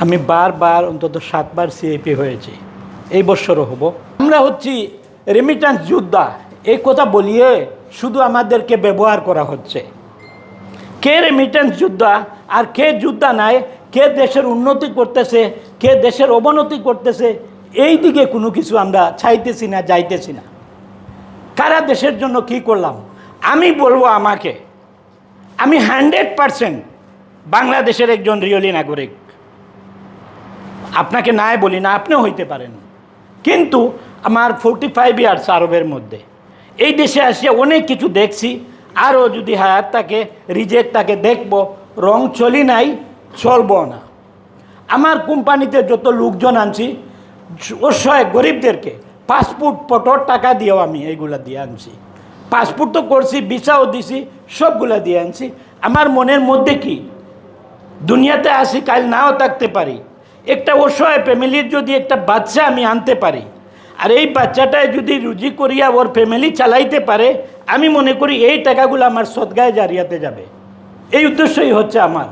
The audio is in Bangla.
আমি বারবার অন্তত 7বার সিএপি হয়েছি, এই বছরও হব। আমরা হচ্ছি রেমিট্যান্স যোদ্ধা, এই কথা বলিয়ে শুধু আমাদেরকে ব্যবহার করা হচ্ছে। কে রেমিট্যান্স যোদ্ধা আর কে যোদ্ধা নাই, কে দেশের উন্নতি করতেছে, কে দেশের অবনতি করতেছে, এই দিকে কোনো কিছু আমরা চাইতেছি না, যাইতেছি না। কারা দেশের জন্য কি করলাম আমি বলবো, আমাকে আমি 100% বাংলাদেশের একজন রিয়েলি নাগরিক। আপনাকে নাই বলি না, আপনিও হইতে পারেন, কিন্তু আমার 45 ইয়ার্স আরবের মধ্যে এই দেশে আসিয়া অনেক কিছু দেখছি। আরও যদি হায়াত থাকে, রিজেক্ট থাকে, দেখব। রং চলি নাই, চলবো না। আমার কোম্পানিতে যত লোকজন আনছি, অসহায় গরিবদেরকে পাসপোর্ট ফটোর টাকা দিয়েও আমি এইগুলা দিয়ে আনছি। পাসপোর্ট তো করছি, ভিসাও দিছি, সবগুলা দিয়ে আনছি। আমার মনের মধ্যে কি, দুনিয়াতে আসি, কাল নাও থাকতে পারি। একটা অসহায় ফ্যামিলির যদি একটা বাচ্চা আমি আনতে পারি, আর এই বাচ্চাটায় যদি রুজি করিয়া ওর ফ্যামিলি চালাইতে পারে, আমি মনে করি এই টাকাগুলো আমার সদগায়ে জারিয়াতে যাবে। এই উদ্দেশ্যই হচ্ছে আমার।